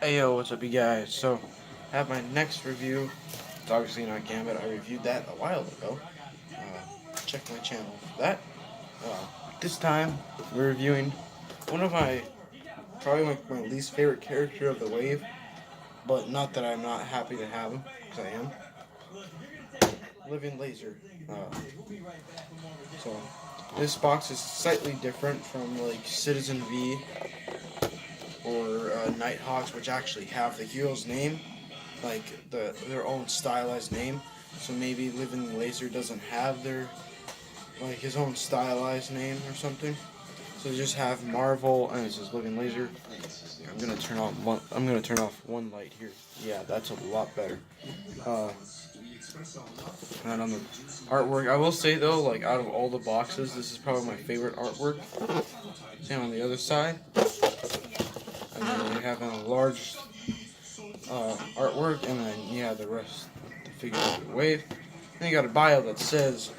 Hey yo, what's up you guys? So, I have my next review. It's obviously not Gambit. I reviewed that a while ago. Check my channel for that. This time, we're reviewing one of probably my least favorite character of the wave. But not that I'm not happy to have him, because I am. Living Laser. So, this box is slightly different from like Citizen V or Nighthawks, which actually have the hero's name, like their own stylized name. So maybe Living Laser doesn't have his own stylized name or something. So they just have Marvel and it says Living Laser. I'm gonna turn off one light here. Yeah, that's a lot better. And on the artwork, I will say though, like out of all the boxes, this is probably my favorite artwork. Same on the other side. And then you have a large artwork, and then the rest, the figure of the wave. Then you got a bio that says,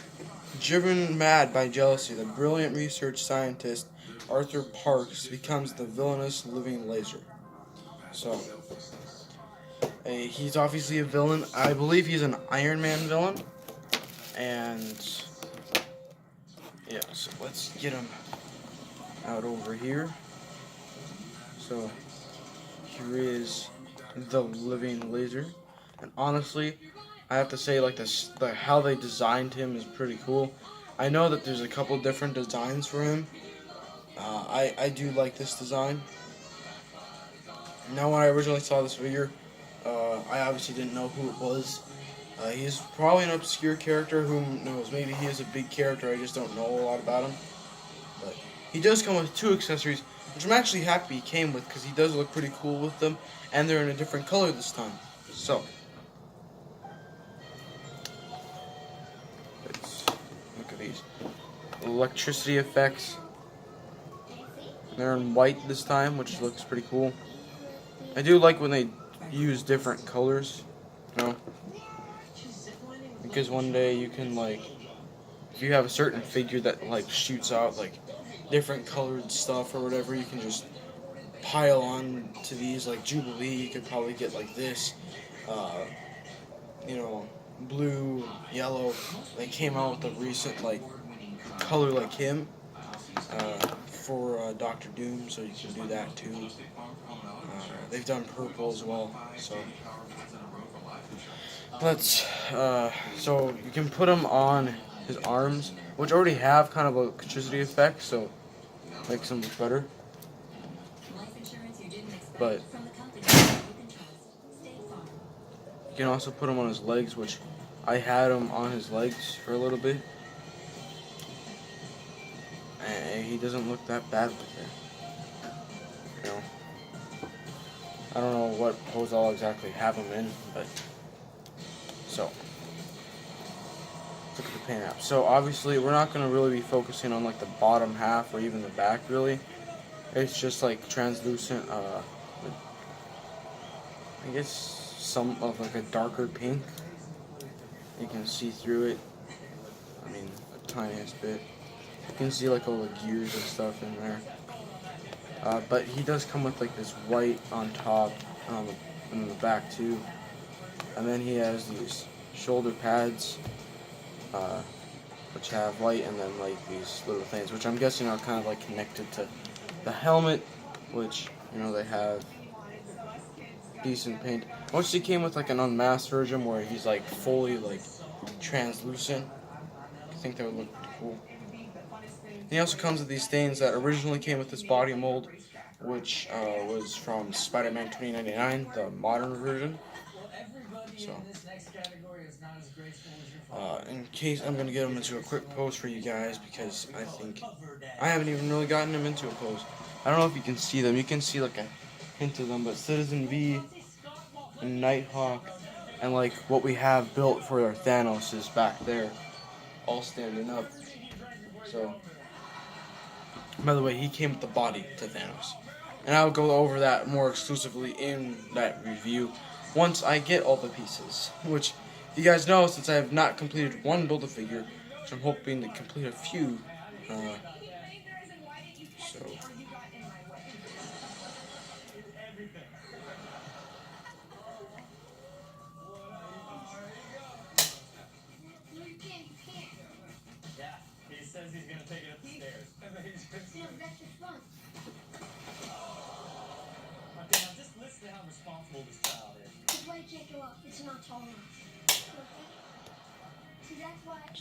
"Driven mad by jealousy, the brilliant research scientist Arthur Parks becomes the villainous Living Laser." So, he's obviously a villain. I believe he's an Iron Man villain. And, yeah, so let's get him out over here. So, here is the Living Laser. And honestly, I have to say, like, how they designed him is pretty cool. I know that there's a couple different designs for him. I do like this design. Now, when I originally saw this figure, I obviously didn't know who it was. He's probably an obscure character. Who knows? Maybe he is a big character. I just don't know a lot about him. But he does come with two accessories, which I'm actually happy he came with because he does look pretty cool with them, and they're in a different color this time. So, let's look at these electricity effects. They're in white this time, which looks pretty cool. I do like when they use different colors, because one day you can, like, if you have a certain figure that like shoots out like different colored stuff or whatever, you can just pile on to these. Like Jubilee, you could probably get like this, blue, yellow. They came out with a recent like color like him for Doctor Doom, so you can do that too. They've done purple as well, so so you can put them on his arms, which already have kind of a electricity effect, so makes them look better. But you can also put him on his legs, which I had him on his legs for a little bit, and he doesn't look that bad with it. I don't know what pose I'll exactly have him in, but so look at the paint app. So obviously we're not going to really be focusing on like the bottom half or even the back really. It's just like translucent, I guess some of like a darker pink. You can see through it. I mean, the tiniest bit. You can see like all the gears and stuff in there. But he does come with like this white on top and in the back too. And then he has these shoulder pads, which have white, and then like these little things, which I'm guessing are kind of like connected to the helmet, which they have decent paint. Once he came with like an unmasked version where he's like fully like translucent. I think that would look cool. He also comes with these stains that originally came with this body mold, which was from Spider-Man 2099, the modern version. So, in case I'm going to get him into a quick pose for you guys, because I think I haven't even really gotten him into a pose. I don't know if you can see them. You can see like a hint of them, but Citizen V and Nighthawk and like what we have built for our Thanos is back there, all standing up. So, by the way, he came with the body to Thanos. And I'll go over that more exclusively in that review once I get all the pieces. Which, you guys know, since I have not completed one Build-A-Figure, which I'm hoping to complete a few. So,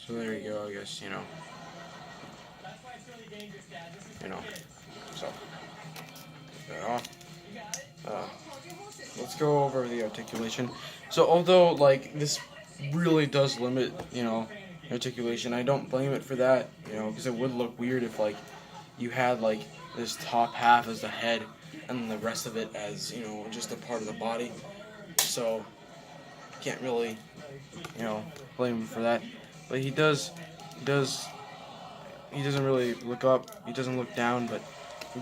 So there you go, I guess, so, put that off. Let's go over the articulation. So although, like, this really does limit, articulation, I don't blame it for that, because it would look weird if, like, you had, like, this top half as the head and the rest of it as, just a part of the body. So, can't really, blame him for that. But he doesn't really look up, he doesn't look down, but he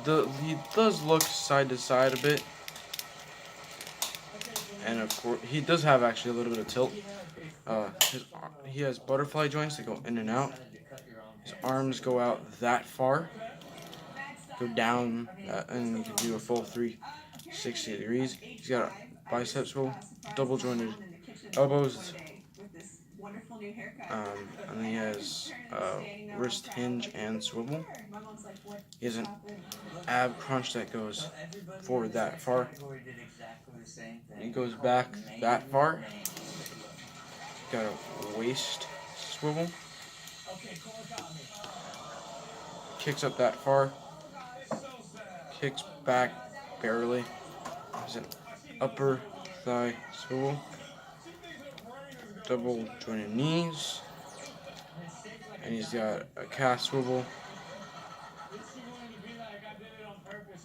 does look side to side a bit. And of course, he does have actually a little bit of tilt. He has butterfly joints that go in and out. His arms go out that far, go down, and you can do a full 360 degrees. He's got a bicep swivel, double jointed elbows, and then he has wrist hinge and swivel. He has an ab crunch that goes forward that far. He goes back that far. Got a waist swivel. Kicks up that far. Kicks back barely. There's an upper thigh swivel. Double jointed knees. And he's got a calf swivel.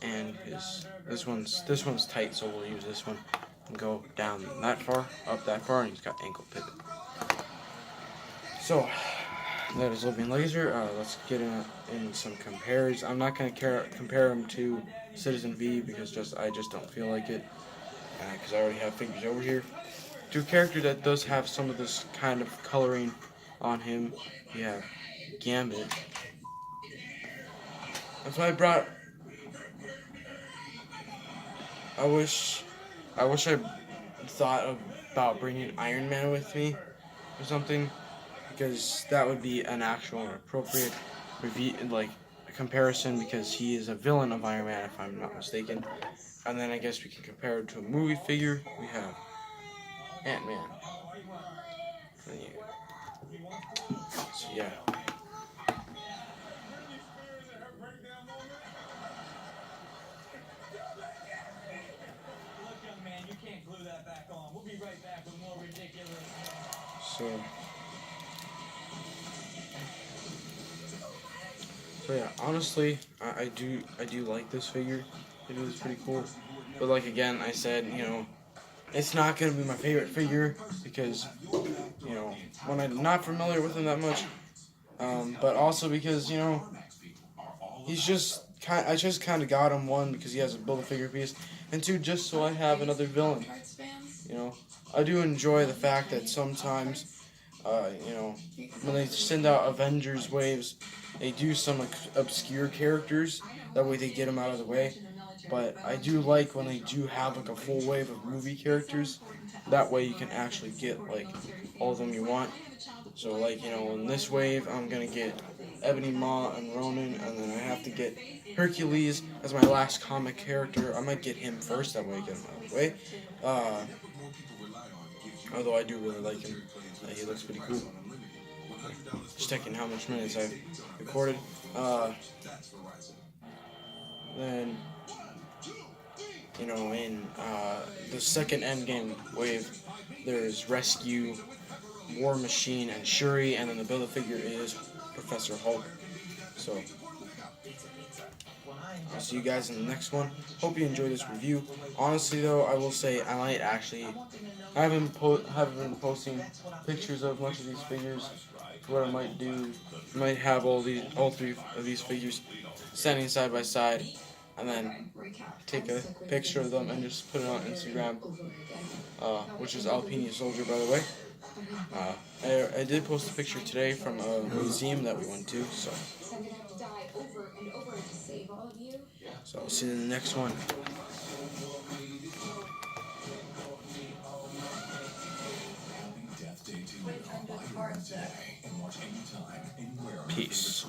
And this one's tight, so we'll use this one and go down that far, up that far, and he's got ankle pivot. So that is Oblivion Laser. Let's get in some compares. I'm not going to compare him to Citizen V because I just don't feel like it, because I already have figures over here. To a character that does have some of this kind of coloring on him, we have Gambit. That's why I brought. I wish I thought about bringing Iron Man with me or something, because that would be an actual appropriate review, like a comparison, because he is a villain of Iron Man if I'm not mistaken. And then I guess we can compare it to a movie figure. We have Ant-Man. So yeah. So yeah, honestly, I do like this figure. It is pretty cool. But like again, I said, it's not gonna be my favorite figure because, when I'm not familiar with him that much, but also because he's just I just kind of got him, one, because he has a Build-A-Figure piece, and two, just so I have another villain. I do enjoy the fact that sometimes, when they send out Avengers waves, they do some obscure characters. That way they get them out of the way. But I do like when they do have like a full wave of movie characters. That way you can actually get like all of them you want. So like, in this wave I'm gonna get Ebony Maw and Ronan, and then I have to get Hercules as my last comic character. I might get him first, that way I get him out of the way. Although I do really like him. He looks pretty cool. Just checking how much minutes I've recorded. Then, in the second Endgame wave, there's Rescue, War Machine, and Shuri, and then the Build-A-Figure is Professor Hulk. So, I'll see you guys in the next one. Hope you enjoyed this review. Honestly, though, I will say I might actually. I haven't been posting pictures of much of these figures. What I might do, I might have all three of these figures standing side by side, and then take a picture of them and just put it on Instagram, which is Alpini Soldier, by the way. I did post a picture today from a museum that we went to, so I'll see you in the next one. Peace.